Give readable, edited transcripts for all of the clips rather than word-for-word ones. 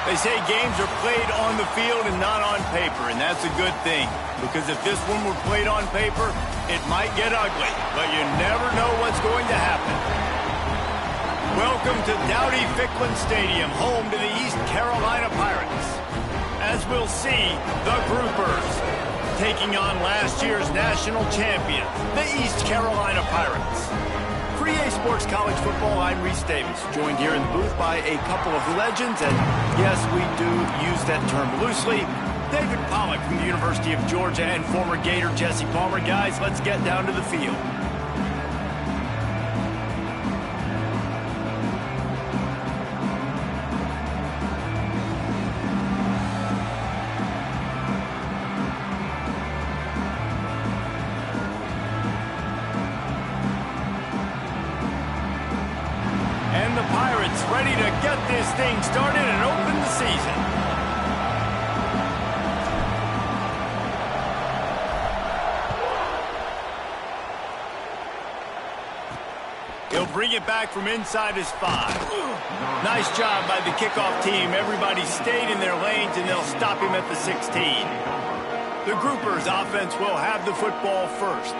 They say games are played on the field and not on paper, and that's a good thing. Because if this one were played on paper, it might get ugly, but you never know what's going to happen. Welcome to Dowdy-Ficklin Stadium, home to the East Carolina Pirates. As we'll see, the Groupers taking on last year's national champion, the East Carolina Pirates. For EA Sports College Football, I'm Reese Davis, joined here in the booth by a couple of legends, and yes, we do use that term loosely. David Pollack from the University of Georgia and former Gator Jesse Palmer. Guys, let's get down to the field. And the Pirates ready to get this thing started and open the season. He'll bring it back from inside his 5. Nice job by the kickoff team. Everybody stayed in their lanes, and they'll stop him at the 16. The Groupers offense will have the football first.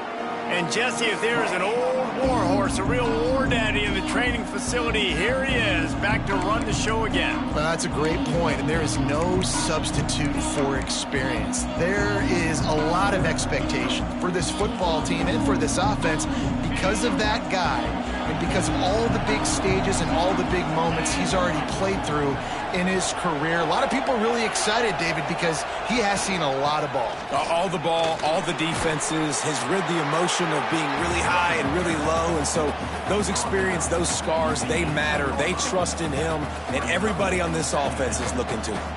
And Jesse, if there is an old war horse, a real war daddy in the training facility, here he is, back to run the show again. Well, that's a great point, and there is no substitute for experience. There is a lot of expectation for this football team and for this offense because of that guy and because of all the big stages and all the big moments he's already played through in his career. A lot of people are really excited, David, because he has seen a lot of ball. All the ball, all the defenses, has rid the emotion of being really high and really low, and so those experience, those scars, they matter. They trust in him, and everybody on this offense is looking to him.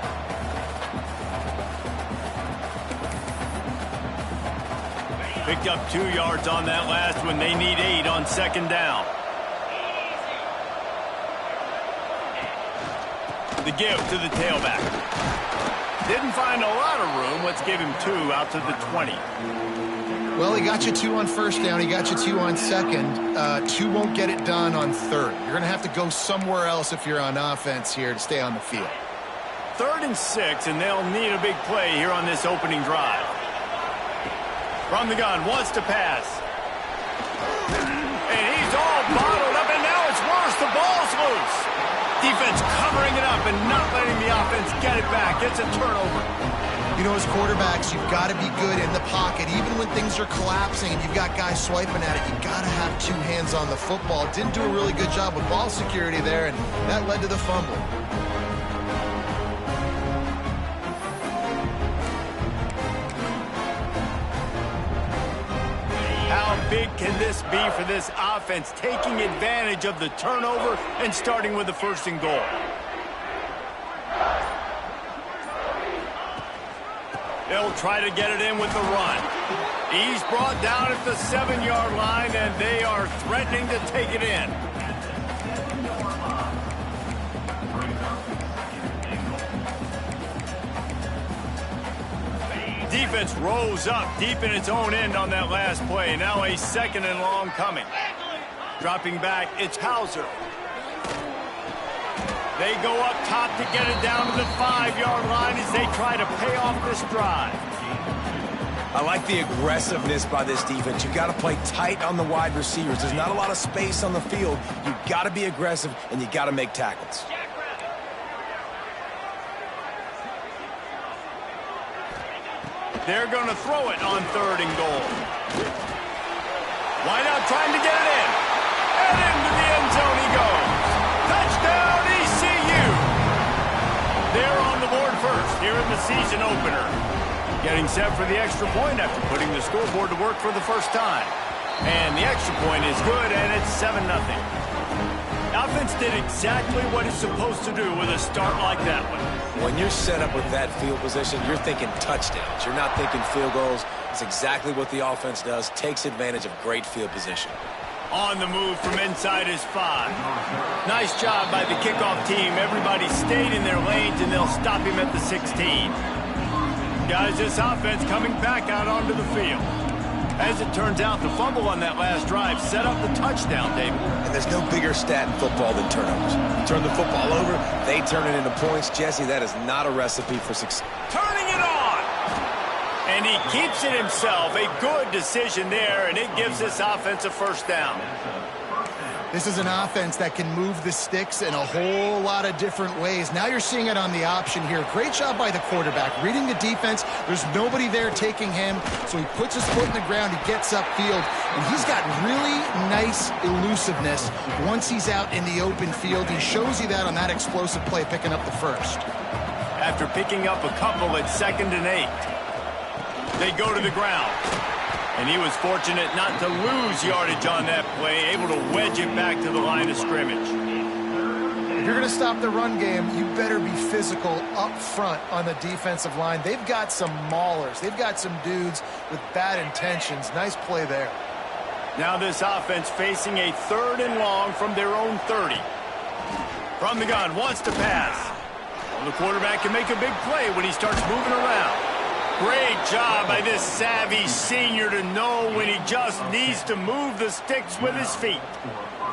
Picked up 2 yards on that last one. They need 8 on second down. The give to the tailback. Didn't find a lot of room. Let's give him 2 out to the 20. Well, he got you 2 on first down. He got you 2 on second. 2 won't get it done on third. You're going to have to go somewhere else if you're on offense here to stay on the field. 3rd and 6, and they'll need a big play here on this opening drive. From the gun, wants to pass. And he's all bottled up, and now it's worse. The ball's loose. Defense covering it up and not letting the offense get it back. It's a turnover. You know, as quarterbacks, you've got to be good in the pocket. Even when things are collapsing and you've got guys swiping at it, you've got to have 2 hands on the football. Didn't do a really good job with ball security there, and that led to the fumble. How big can this be for this offense, taking advantage of the turnover and starting with the 1st and goal? They'll try to get it in with the run. He's brought down at the 7-yard line, and they are threatening to take it in. Defense rose up deep in its own end on that last play. Now a 2nd and long coming. Dropping back, it's Hauser. They go up top to get it down to the 5-yard line as they try to pay off this drive. I like the aggressiveness by this defense. You've got to play tight on the wide receivers. There's not a lot of space on the field. You've got to be aggressive, and you've got to make tackles. They're going to throw it on 3rd and goal. Wide out trying to get it in. And into the end zone he goes. Touchdown ECU. They're on the board first here in the season opener. Getting set for the extra point after putting the scoreboard to work for the first time. And the extra point is good, and it's 7-0. Offense did exactly what it's supposed to do with a start like that one. When you're set up with that field position, you're thinking touchdowns. You're not thinking field goals. It's exactly what the offense does. Takes advantage of great field position. On the move from inside his 5. Nice job by the kickoff team. Everybody stayed in their lanes, and they'll stop him at the 16. Guys, this offense coming back out onto the field. As it turns out, the fumble on that last drive set up the touchdown, David. And there's no bigger stat in football than turnovers. You turn the football over, they turn it into points. Jesse, that is not a recipe for success. Turning it on! And he keeps it himself. A good decision there, and it gives this offense a first down. This is an offense that can move the sticks in a whole lot of different ways. Now you're seeing it on the option here. Great job by the quarterback. Reading the defense, there's nobody there taking him, so he puts his foot in the ground, he gets upfield, and he's got really nice elusiveness once he's out in the open field. He shows you that on that explosive play, picking up the first. After picking up a couple at 2nd and 8, they go to the ground. And he was fortunate not to lose yardage on that play, able to wedge it back to the line of scrimmage. If you're going to stop the run game, you better be physical up front on the defensive line. They've got some maulers. They've got some dudes with bad intentions. Nice play there. Now this offense facing a 3rd and long from their own 30. From the gun, wants to pass. Well, the quarterback can make a big play when he starts moving around. Great job by this savvy senior to know when he just needs to move the sticks with his feet.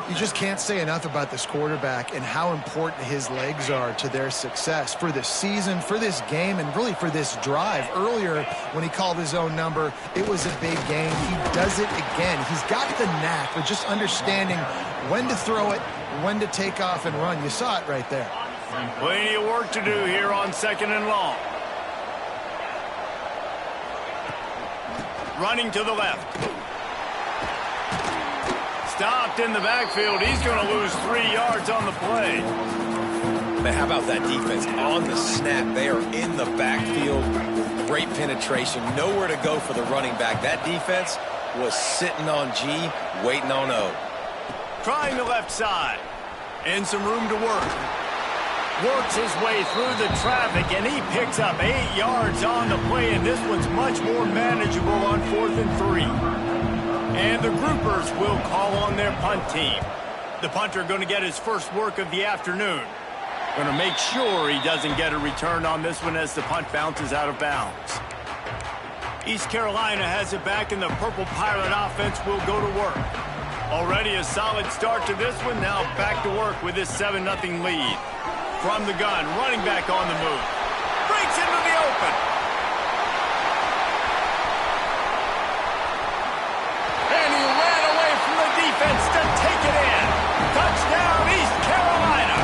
You just can't say enough about this quarterback and how important his legs are to their success for this season, for this game, and really for this drive. Earlier, when he called his own number, it was a big game. He does it again. He's got the knack of just understanding when to throw it, when to take off and run. You saw it right there. Plenty of work to do here on 2nd and long. Running to the left. Stopped in the backfield. He's going to lose 3 yards on the play. Man, how about that defense? On the snap, they are in the backfield. Great penetration. Nowhere to go for the running back. That defense was sitting on G, waiting on O. Trying the left side. And some room to work. Works his way through the traffic, and he picks up 8 yards on the play, and this one's much more manageable on 4th and 3. And the groupers will call on their punt team. The punter going to get his first work of the afternoon. Going to make sure he doesn't get a return on this one as the punt bounces out of bounds. East Carolina has it back, and the Purple Pirate offense will go to work. Already a solid start to this one. Now back to work with this 7-0 lead. From the gun, running back on the move. Breaks into the open. And he ran away from the defense to take it in. Touchdown, East Carolina.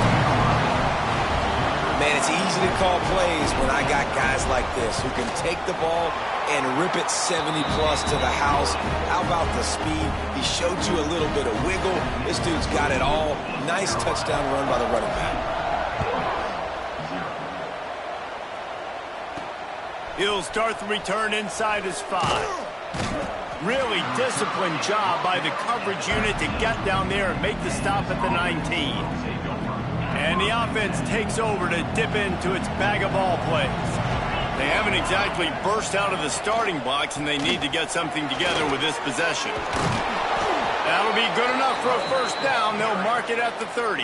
Man, it's easy to call plays when I got guys like this who can take the ball and rip it 70-plus to the house. How about the speed? He showed you a little bit of wiggle. This dude's got it all. Nice touchdown run by the running back. He'll start the return inside his 5. Really disciplined job by the coverage unit to get down there and make the stop at the 19. And the offense takes over to dip into its bag of ball plays. They haven't exactly burst out of the starting blocks, and they need to get something together with this possession. That'll be good enough for a first down. They'll mark it at the 30.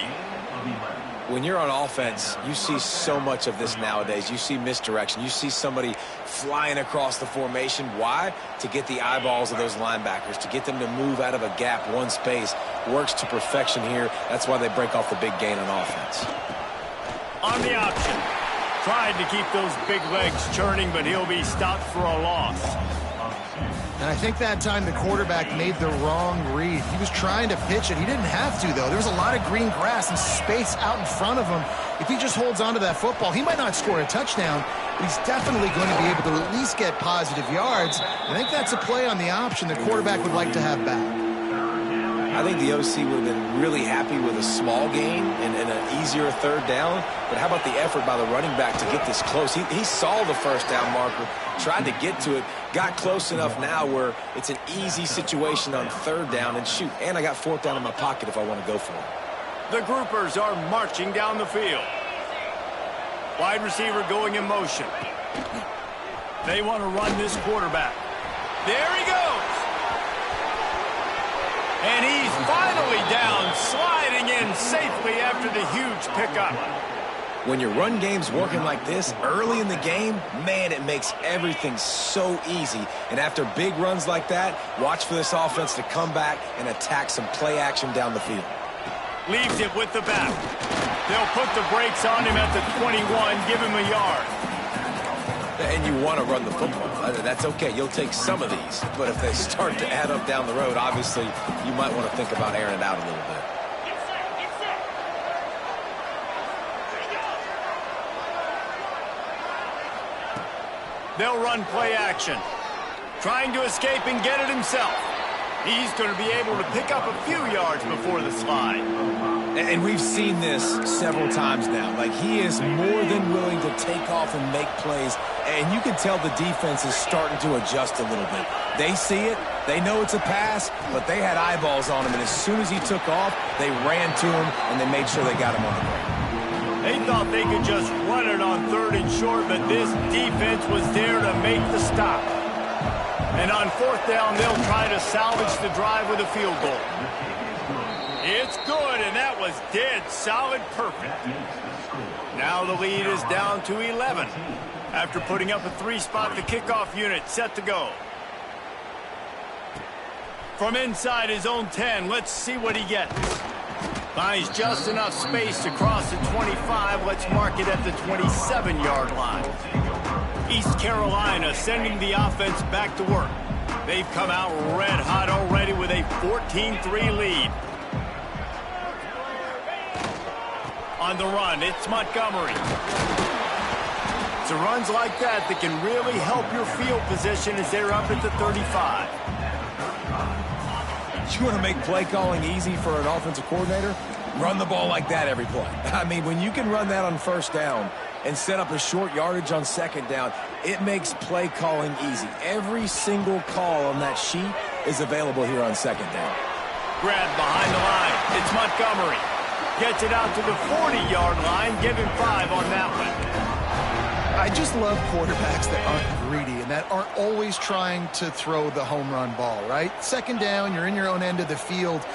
When you're on offense, you see so much of this nowadays. You see misdirection. You see somebody flying across the formation. Why? To get the eyeballs of those linebackers, to get them to move out of a gap, one space. Works to perfection here. That's why they break off the big gain on offense. On the option. Tried to keep those big legs churning, but he'll be stopped for a loss. And I think that time the quarterback made the wrong read. He was trying to pitch it. He didn't have to, though. There was a lot of green grass and space out in front of him. If he just holds on to that football, he might not score a touchdown, but he's definitely going to be able to at least get positive yards. I think that's a play on the option the quarterback would like to have back. I think the OC would have been really happy with a small gain and an easier 3rd down. But how about the effort by the running back to get this close? He saw the first down marker, tried to get to it, got close enough now where it's an easy situation on 3rd down. And shoot, and I got 4th down in my pocket if I want to go for it. The groupers are marching down the field. Wide receiver going in motion. They want to run this quarterback. There he goes. And he's finally down, sliding in safely after the huge pickup. When your run game's working like this early in the game, man, it makes everything so easy. And after big runs like that, watch for this offense to come back and attack some play action down the field. Leaves it with the back. They'll put the brakes on him at the 21, give him a yard. And you want to run the football. That's okay. You'll take some of these. But if they start to add up down the road, obviously, you might want to think about airing it out a little bit. They'll run play action. Trying to escape and get it himself. He's going to be able to pick up a few yards before the slide. And we've seen this several times now. Like, he is more than willing to take off and make plays. And you can tell the defense is starting to adjust a little bit. They see it. They know it's a pass, but they had eyeballs on him. And as soon as he took off, they ran to him, and they made sure they got him on the ground. They thought they could just run it on 3rd and short, but this defense was there to make the stop. And on 4th down, they'll try to salvage the drive with a field goal. It's good, and that was dead solid perfect. Now the lead is down to 11. After putting up a 3-spot, the kickoff unit set to go. From inside his own 10, let's see what he gets. Finds just enough space to cross the 25. Let's mark it at the 27-yard line. East Carolina sending the offense back to work. They've come out red hot already with a 14-3 lead. On the run, it's Montgomery. It's runs like that can really help your field position as they're up at the 35. You want to make play calling easy for an offensive coordinator? Run the ball like that every play. I mean, when you can run that on 1st down and set up a short yardage on 2nd down, it makes play calling easy. Every single call on that sheet is available here on 2nd down. Grab behind the line. It's Montgomery. Gets it out to the 40-yard line. Give him 5 on that one. I just love quarterbacks that aren't greedy and that aren't always trying to throw the home run ball, right? 2nd down, you're in your own end of the field.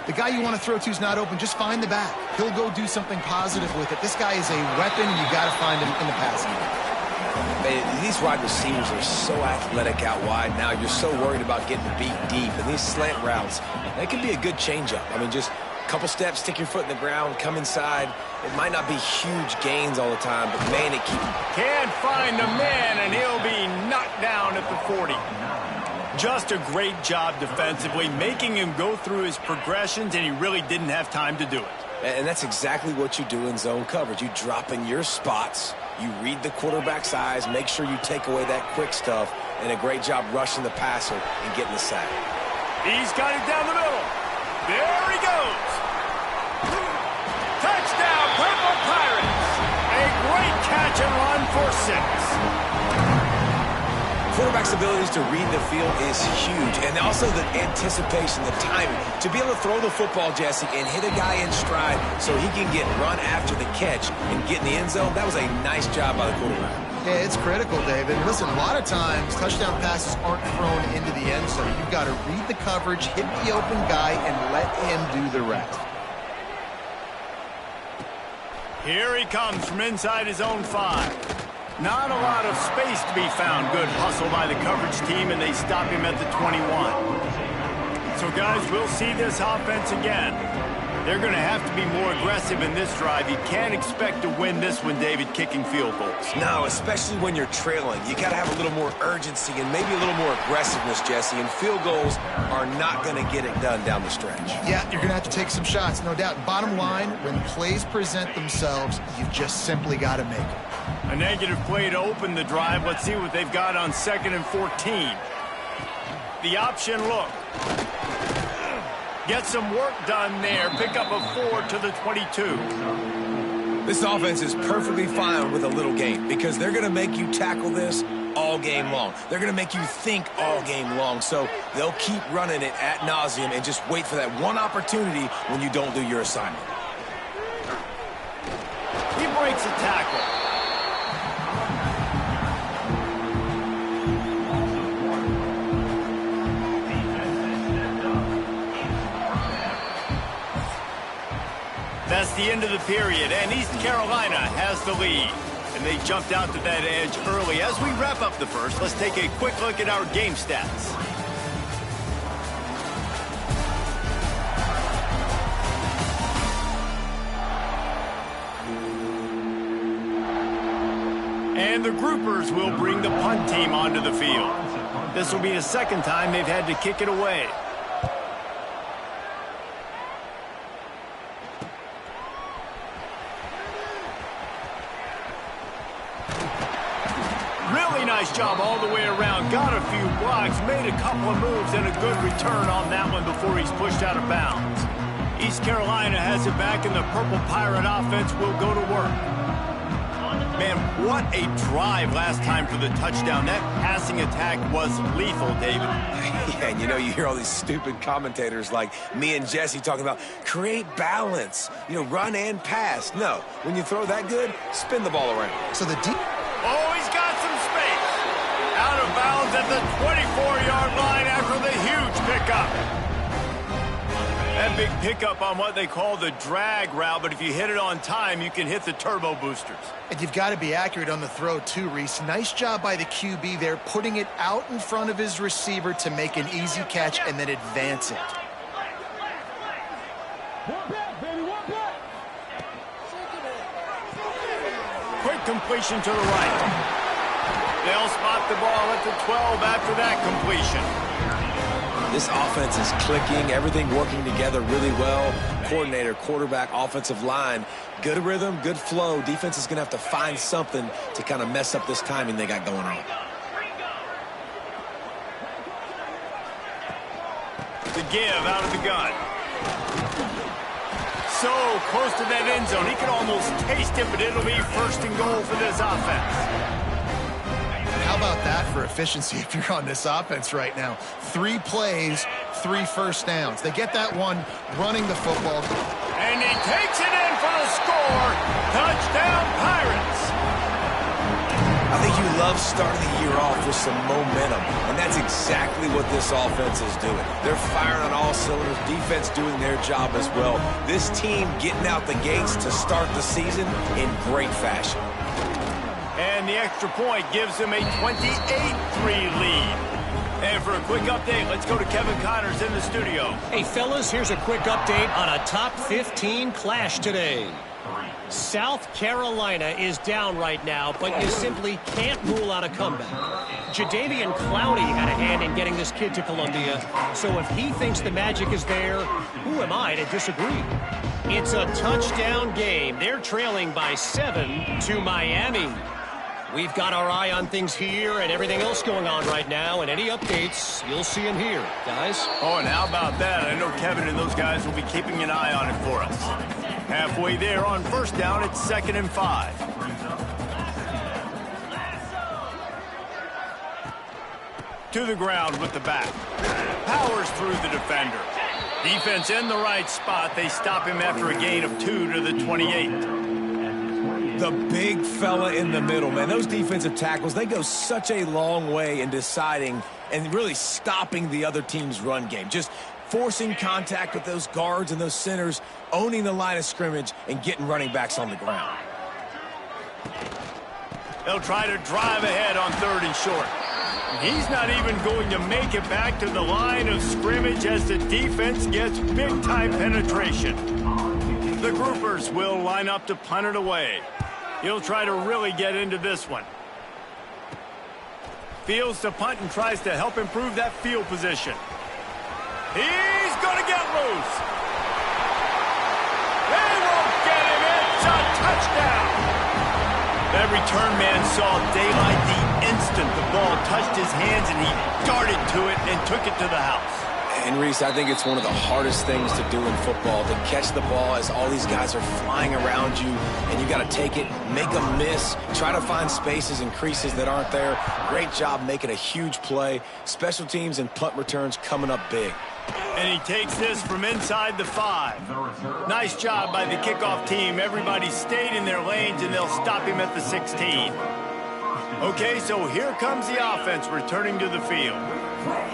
The guy you want to throw to is not open. Just find the back. He'll go do something positive with it. This guy is a weapon, and you got to find him in the passing game. These wide receivers are so athletic out wide now. You're so worried about getting beat deep. And these slant routes, that can be a good changeup. I mean, just a couple steps, stick your foot in the ground, come inside. It might not be huge gains all the time, but, man, it keeps... Can't find a man, and he'll be knocked down at the 40. Just a great job defensively, making him go through his progressions, and he really didn't have time to do it. And that's exactly what you do in zone coverage. You drop in your spots, you read the quarterback's eyes, make sure you take away that quick stuff, and a great job rushing the passer and getting the sack. He's got it down the middle. There he goes. Touchdown, Purple Pirates. A great catch and run for 6. Quarterback's abilities to read the field is huge, and also the anticipation, the timing. To be able to throw the football, Jesse, and hit a guy in stride so he can get run after the catch and get in the end zone, that was a nice job by the quarterback. Yeah, it's critical, David. Listen, a lot of times touchdown passes aren't thrown into the end zone. You've got to read the coverage, hit the open guy, and let him do the rest. Here he comes from inside his own 5. Not a lot of space to be found. Good hustle by the coverage team, and they stop him at the 21. So, guys, we'll see this offense again. They're going to have to be more aggressive in this drive. You can't expect to win this one, David, kicking field goals. No, especially when you're trailing. You got to have a little more urgency and maybe a little more aggressiveness, Jesse, and field goals are not going to get it done down the stretch. Yeah, you're going to have to take some shots, no doubt. Bottom line, when plays present themselves, you've just simply got to make them. A negative play to open the drive. Let's see what they've got on 2nd and 14. The option look. Get some work done there. Pick up a 4 to the 22. This offense is perfectly fine with a little game because they're going to make you tackle this all game long. They're going to make you think all game long. So they'll keep running it ad nauseum and just wait for that one opportunity when you don't do your assignment. He breaks a tackle. That's the end of the period, and East Carolina has the lead. And they jumped out to that edge early. As we wrap up the first, let's take a quick look at our game stats. And the groupers will bring the punt team onto the field. This will be the second time they've had to kick it away. Really nice job all the way around. Got a few blocks, made a couple of moves, and a good return on that one before he's pushed out of bounds. East Carolina has it back, and the Purple Pirate offense will go to work. Man, what a drive last time for the touchdown. That passing attack was lethal, David. Yeah, and you know, you hear all these stupid commentators like me and Jesse talking about create balance, you know, run and pass. No, when you throw that good, spin the ball around. So the deep. Oh, he's got some space. Out of bounds at the 24-yard line after the huge pickup. That big pickup on what they call the drag route, but if you hit it on time, you can hit the turbo boosters. And you've got to be accurate on the throw too, Reese. Nice job by the QB there, putting it out in front of his receiver to make an easy catch and then advance it. Quick completion to the right. They'll spot the ball at the 12 after that completion. This offense is clicking, everything working together really well. Coordinator, quarterback, offensive line, good rhythm, good flow. Defense is going to have to find something to kind of mess up this timing they got going on. The give out of the gun. So close to that end zone. He can almost taste it, but it'll be first and goal for this offense. How about that for efficiency if you're on this offense right now? 3 plays, 3 first downs. They get that one running the football. And he takes it in for the score. Touchdown, Pirates. I think you love starting the year off with some momentum, and that's exactly what this offense is doing. They're firing on all cylinders, defense doing their job as well. This team getting out the gates to start the season in great fashion. And the extra point gives them a 28-3 lead. And for a quick update, let's go to Kevin Connors in the studio. Hey, fellas, here's a quick update on a top 15 clash today. South Carolina is down right now, but you simply can't rule out a comeback. Jadeveon Clowney had a hand in getting this kid to Columbia, so if he thinks the magic is there, who am I to disagree? It's a touchdown game. They're trailing by 7 to Miami. We've got our eye on things here and everything else going on right now, and any updates, you'll see them here, guys. Oh, and how about that? I know Kevin and those guys will be keeping an eye on it for us. Halfway there on first down, it's 2nd and 5. To the ground with the back. Powers through the defender. Defense in the right spot. They stop him after a gain of 2 to the 28. The big fella in the middle, man. Those defensive tackles, they go such a long way in deciding and really stopping the other team's run game. Just forcing contact with those guards and those centers, owning the line of scrimmage, and getting running backs on the ground. They'll try to drive ahead on 3rd and short. He's not even going to make it back to the line of scrimmage as the defense gets big-time penetration. The groupers will line up to punt it away. He'll try to really get into this one. Fields the punt and tries to help improve that field position. He's going to get loose. They won't get him. It's a touchdown. That return man saw daylight the instant the ball touched his hands, and he darted to it and took it to the house. And, Reese, I think it's one of the hardest things to do in football, to catch the ball as all these guys are flying around you, and you got to take it, make them miss, try to find spaces and creases that aren't there. Great job making a huge play. Special teams and punt returns coming up big. And he takes this from inside the 5. Nice job by the kickoff team. Everybody stayed in their lanes, and they'll stop him at the 16. Okay, so here comes the offense returning to the field.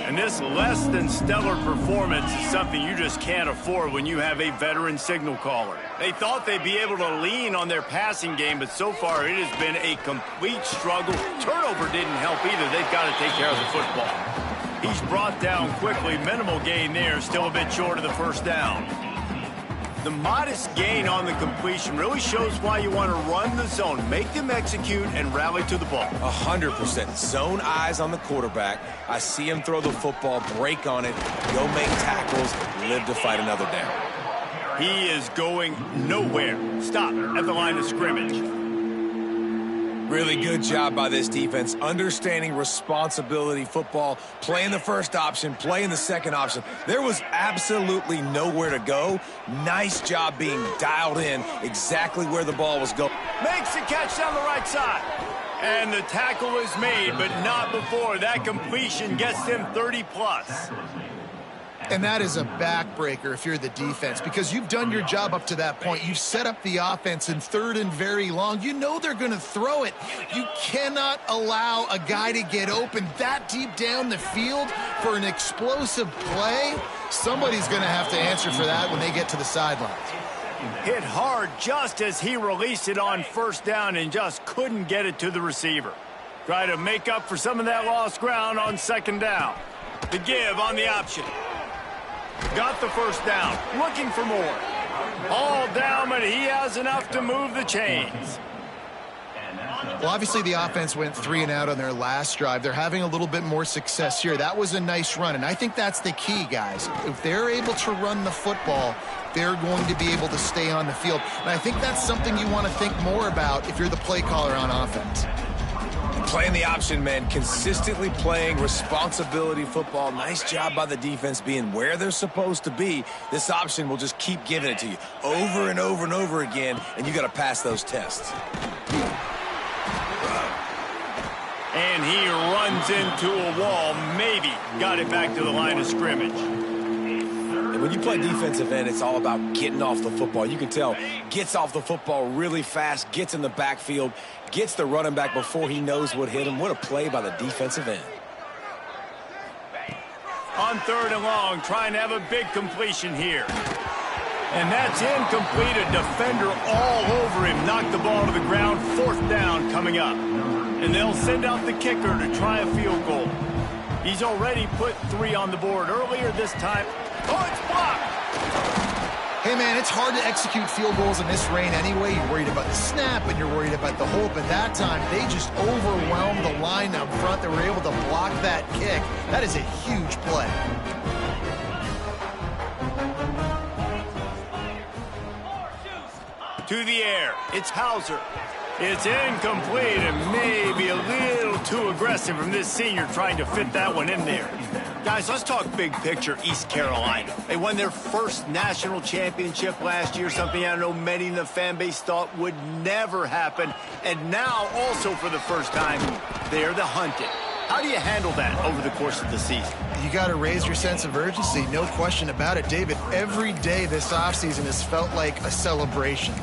And this less than stellar performance is something you just can't afford when you have a veteran signal caller. They thought they'd be able to lean on their passing game, but so far it has been a complete struggle. Turnover didn't help either. They've got to take care of the football. He's brought down quickly. Minimal gain there, still a bit short of the first down. The modest gain on the completion really shows why you want to run the zone. Make them execute and rally to the ball. 100%. Zone eyes on the quarterback. I see him throw the football, break on it, go make tackles, live to fight another down. He is going nowhere. Stop at the line of scrimmage. Really good job by this defense, understanding responsibility football, playing the first option, playing the second option. There was absolutely nowhere to go. Nice job being dialed in exactly where the ball was going. Makes the catch down the right side. And the tackle is made, but not before. That completion gets them 30-plus. And that is a backbreaker if you're the defense, because you've done your job up to that point. You've set up the offense in third and very long. You know they're going to throw it. You cannot allow a guy to get open that deep down the field for an explosive play. Somebody's going to have to answer for that when they get to the sidelines. Hit hard just as he released it on first down and just couldn't get it to the receiver. Try to make up for some of that lost ground on second down. The give on the option. Got the first down, looking for more. All down, but he has enough to move the chains. Well, obviously the offense went 3 and out on their last drive. They're having a little bit more success here. That was a nice run, and I think that's the key, guys. If they're able to run the football, they're going to be able to stay on the field. And I think that's something you want to think more about if you're the play caller on offense. Playing the option, man, consistently playing responsibility football. Nice job by the defense being where they're supposed to be. This option will just keep giving it to you over and over and over again, and you got to pass those tests. And he runs into a wall, maybe got it back to the line of scrimmage. And when you play defensive end, it's all about getting off the football. You can tell, gets off the football really fast, gets in the backfield, gets the running back before he knows what hit him. What a play by the defensive end. On third and long, trying to have a big completion here. And that's incomplete. A defender all over him. Knocked the ball to the ground. Fourth down coming up. And they'll send out the kicker to try a field goal. He's already put 3 on the board earlier this time. Oh, it's blocked. Hey, man, it's hard to execute field goals in this rain anyway. You're worried about the snap and you're worried about the hold. But that time, they just overwhelmed the line up front. They were able to block that kick. That is a huge play. To the air. It's Hauser. It's incomplete and maybe a little too aggressive from this senior trying to fit that one in there. Guys, let's talk big picture East Carolina. They won their first national championship last year, something I know many in the fan base thought would never happen. And now, also for the first time, they're the hunted. How do you handle that over the course of the season? You got to raise your sense of urgency, no question about it. David, every day this offseason has felt like a celebration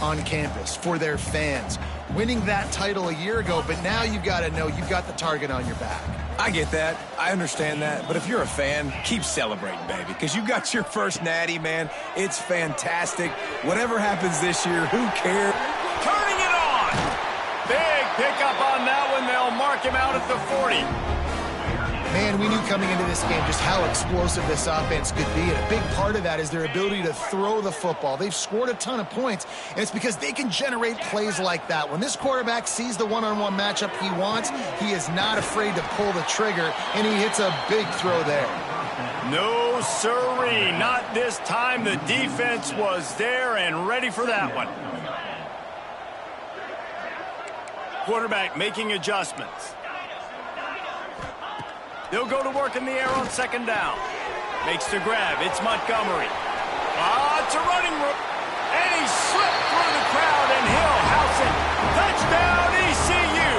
on campus for their fans. Winning that title a year ago, but now you've got to know you've got the target on your back. I get that. I understand that. But if you're a fan, keep celebrating, baby, because you got your first natty, man. It's fantastic. Whatever happens this year, who cares? Turning it on! Big pickup on that one. They'll mark him out at the 40. Man, we knew coming into this game just how explosive this offense could be, and a big part of that is their ability to throw the football. They've scored a ton of points, and it's because they can generate plays like that. When this quarterback sees the one-on-one matchup he wants, he is not afraid to pull the trigger, and he hits a big throw there. No siree, not this time. The defense was there and ready for that one. Quarterback making adjustments. They'll go to work in the air on second down. Makes the grab. It's Montgomery. It's a running route. And he slipped through the crowd, and he'll house it. Touchdown, ECU.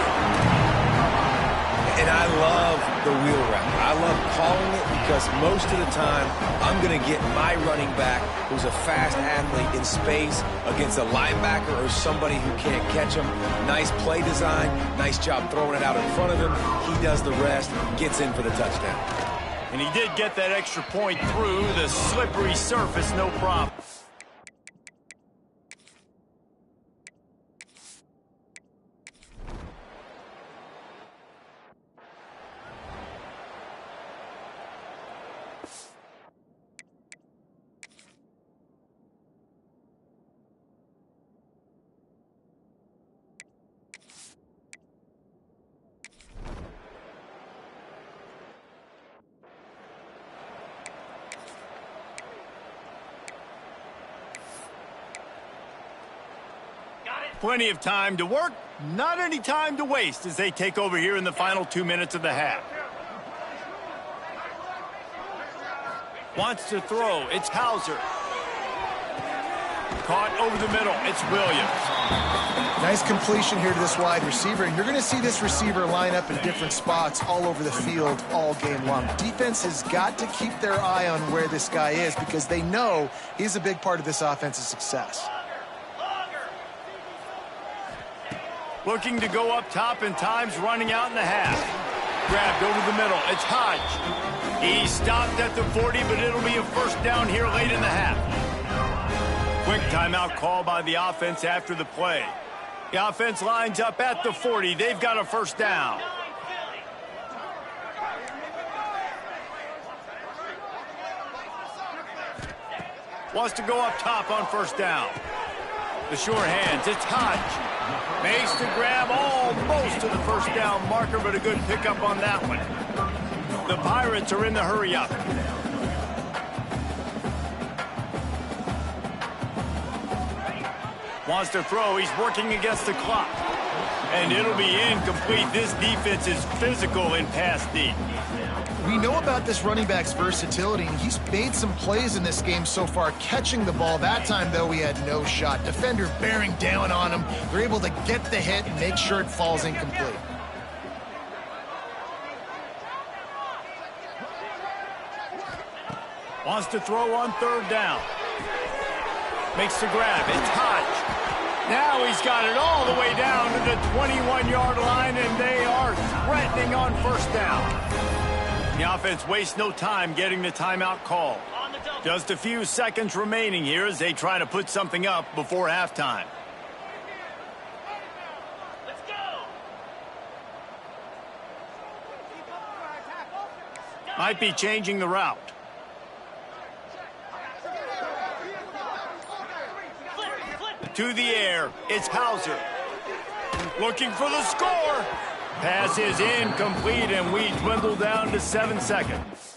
And I love the wheel route. I love calling it because most of the time I'm going to get my running back, who's a fast athlete, in space against a linebacker or somebody who can't catch him. Nice play design, nice job throwing it out in front of him. He does the rest, gets in for the touchdown. And he did get that extra point through the slippery surface, no problem. Plenty of time to work, not any time to waste as they take over here in the final 2 minutes of the half. Wants to throw, it's Hauser. Caught over the middle, it's Williams. Nice completion here to this wide receiver, and you're going to see this receiver line up in different spots all over the field all game long. Defense has got to keep their eye on where this guy is because they know he's a big part of this offense's success. Looking to go up top and time's running out in the half. Grabbed over the middle. It's Hodge. He stopped at the 40, but it'll be a first down here late in the half. Quick timeout call by the offense after the play. The offense lines up at the 40. They've got a first down. Wants to go up top on first down. The short hands. It's Hodge. Makes the grab almost to the first down marker, but a good pickup on that one. The Pirates are in the hurry-up. Wants to throw. He's working against the clock. And it'll be incomplete. This defense is physical in pass deep. We know about this running back's versatility, and he's made some plays in this game so far catching the ball. That time, though, he had no shot. Defender bearing down on him. They're able to get the hit and make sure it falls incomplete. Wants to throw on third down. Makes the grab. It's Hodge. Now he's got it all the way down to the 21-yard line, and they are threatening on first down. The offense wastes no time getting the timeout call. Just a few seconds remaining here as they try to put something up before halftime. Let's go. Might be changing the route. To the air, it's Hauser. Looking for the score. Pass is incomplete, and we dwindle down to 7 seconds.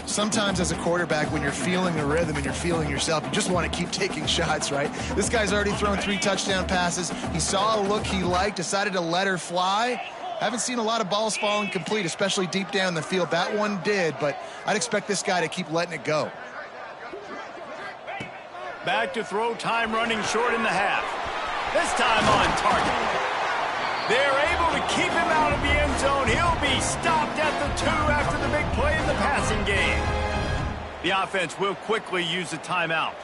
Sometimes as a quarterback, when you're feeling the rhythm and you're feeling yourself, you just want to keep taking shots, right? This guy's already thrown 3 touchdown passes. He saw a look he liked, decided to let her fly. Haven't seen a lot of balls falling complete, especially deep down the field. That one did, but I'd expect this guy to keep letting it go. Back to throw, time running short in the half. This time on target. They're able to keep him out of the end zone. He'll be stopped at the 2 after the big play in the passing game. The offense will quickly use a timeout.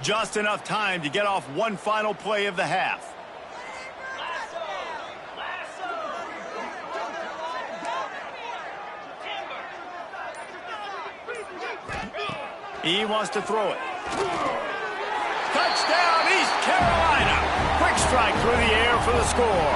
Just enough time to get off one final play of the half. He wants to throw it. Touchdown, East Carolina. Quick strike through the air for the score.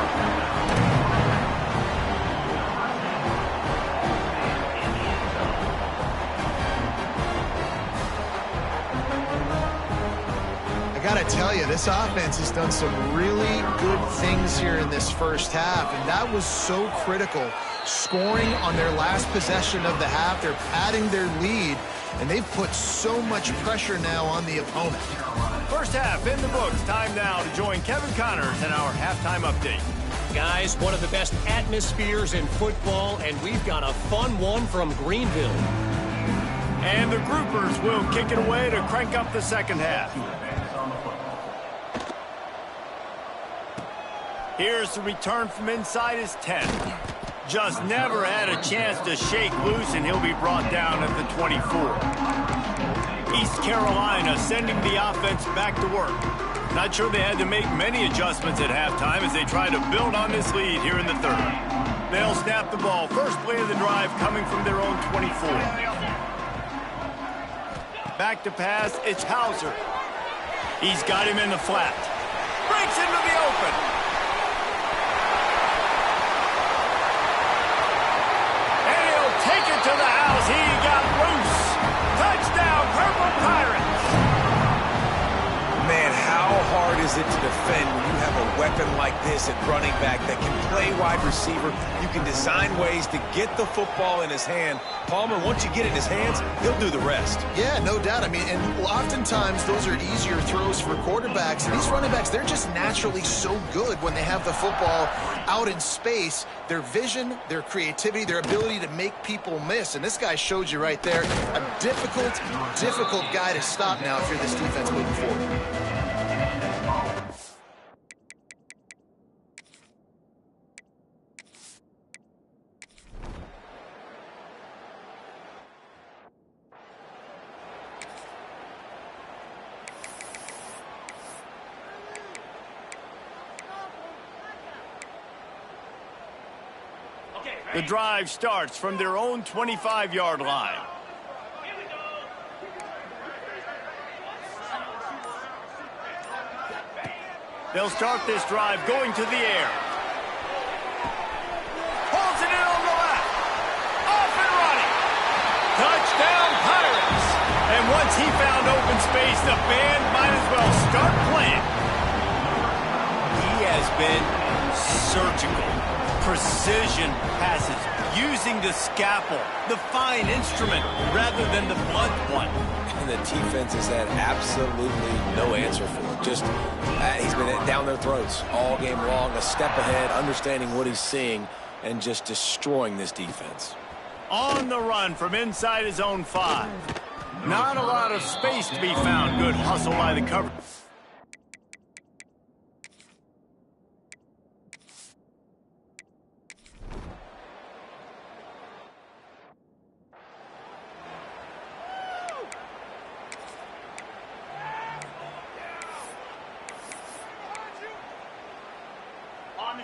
I gotta tell you, this offense has done some really good things here in this first half, and that was so critical. Scoring on their last possession of the half, they're padding their lead, and they've put so much pressure now on the opponent. First half in the books. Time now to join Kevin Connors in our halftime update. Guys, one of the best atmospheres in football, and we've got a fun one from Greenville. And the groupers will kick it away to crank up the second half. Here's the return from inside his 10. Just never had a chance to shake loose, and he'll be brought down at the 24. East Carolina sending the offense back to work. Not sure they had to make many adjustments at halftime as they try to build on this lead here in the third. They'll snap the ball. First play of the drive coming from their own 24. Back to pass, it's Hauser. He's got him in the flat. Breaks into the open. And he'll take it to the house. He got loose. Touchdown, Purple Pirates. Man, how hard is it to defend when you have a weapon like this at running back that can play wide receiver? You can design ways to get the football in his hand. Palmer, once you get it in his hands, he'll do the rest. Yeah, no doubt. I mean, and oftentimes those are easier throws for quarterbacks. And these running backs, they're just naturally so good when they have the football out in space. Their vision, their creativity, their ability to make people miss. And this guy showed you right there, a difficult guy to stop now if you're this defense moving forward. The drive starts from their own 25-yard line. They'll start this drive going to the air. Pulls it in on the left. Off and running. Touchdown, Pirates. And once he found open space, the band might as well start playing. He has been surgical. Precision passes, using the scalpel, the fine instrument, rather than the blunt one. And the defense has had absolutely no answer for it. Just, he's been down their throats all game long, a step ahead, understanding what he's seeing, and just destroying this defense. On the run from inside his own 5. Not a lot of space to be found. Good hustle by the cover.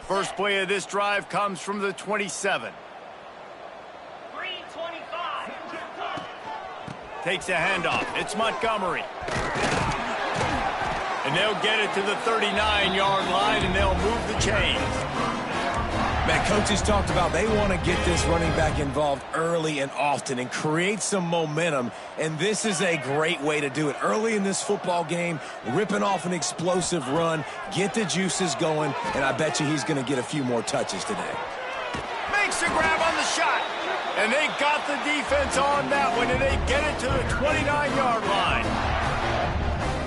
First play of this drive comes from the 27. Takes a handoff. It's Montgomery. And they'll get it to the 39-yard line, and they'll move the chains. Man, coaches talked about they want to get this running back involved early and often and create some momentum, and this is a great way to do it. Early in this football game, ripping off an explosive run, get the juices going, and I bet you he's going to get a few more touches today. Makes a grab on the shot, and they got the defense on that one, and they get it to the 29-yard line.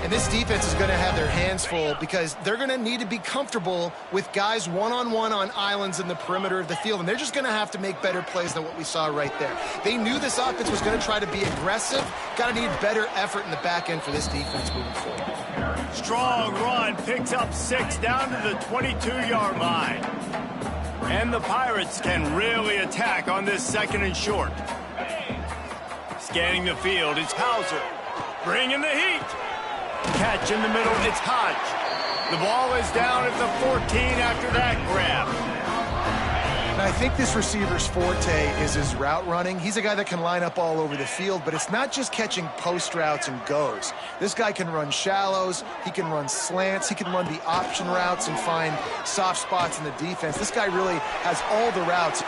And this defense is going to have their hands full because they're going to need to be comfortable with guys one-on-one on islands in the perimeter of the field. And they're just going to have to make better plays than what we saw right there. They knew this offense was going to try to be aggressive. Got to need better effort in the back end for this defense moving forward. Strong run, picks up 6 down to the 22-yard line. And the Pirates can really attack on this second and short. Scanning the field, it's Hauser. Bringing the heat. Catch in the middle, it's Hodge. The ball is down at the 14 after that grab. And I think this receiver's forte is his route running. He's a guy that can line up all over the field, but it's not just catching post routes and goes. This guy can run shallows, he can run slants, he can run the option routes and find soft spots in the defense. This guy really has all the routes.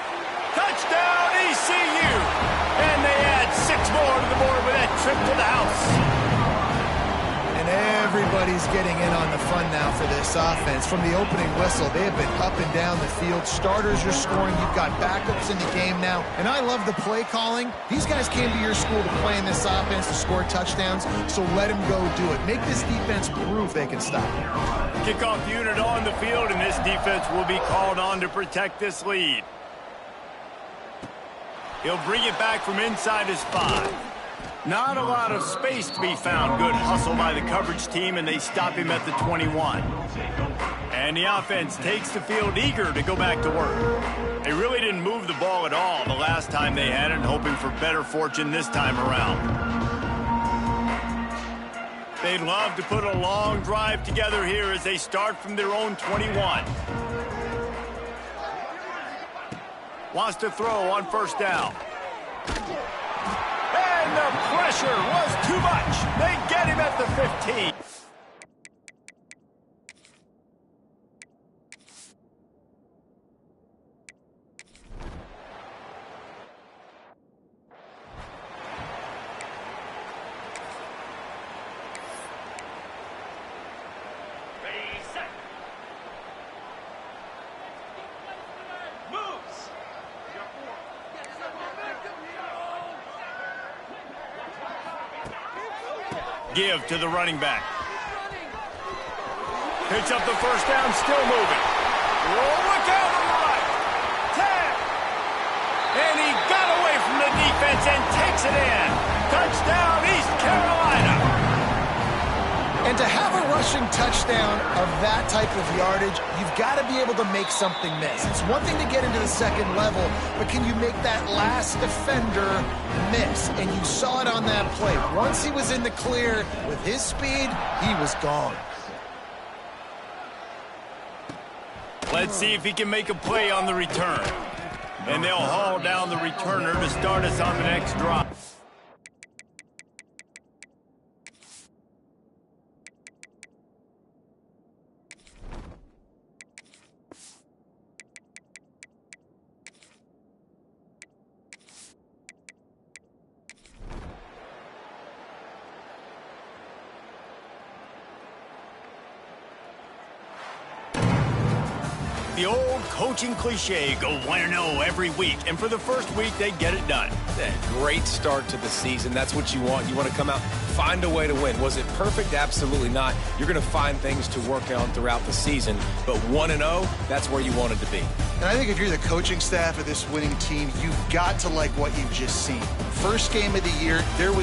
Touchdown, ECU! And they add 6 more to the board with that trip to the house. And everybody's getting in on the fun now for this offense. From the opening whistle, they have been up and down the field. Starters are scoring. You've got backups in the game now. And I love the play calling. These guys came to your school to play in this offense to score touchdowns, so let them go do it. Make this defense prove they can stop. Kickoff unit on the field, and this defense will be called on to protect this lead. He'll bring it back from inside his 5. Not a lot of space to be found. Good hustle by the coverage team, and they stop him at the 21. And the offense takes the field eager to go back to work. They really didn't move the ball at all the last time they had it, hoping for better fortune this time around. They'd love to put a long drive together here as they start from their own 21. Wants to throw on first down. And the pressure was too much. They get him at the 15. Give to the running back. Picks up the first down, still moving. Oh, look out on the right. 10. And he got away from the defense and takes it in. Touchdown, East Carolina. And to have a rushing touchdown of that type of yardage, you've got to be able to make something miss. It's one thing to get into the second level, but can you make that last defender miss? And you saw it on that play. Once he was in the clear with his speed, he was gone. Let's see if he can make a play on the return. And they'll haul down the returner to start us on the next drive. The old coaching cliche, go 1-0 every week. And for the first week, they get it done. Great start to the season. That's what you want. You want to come out, find a way to win. Was it perfect? Absolutely not. You're going to find things to work on throughout the season. But 1-0, that's where you wanted to be. And I think if you're the coaching staff of this winning team, you've got to like what you've just seen. First game of the year, there was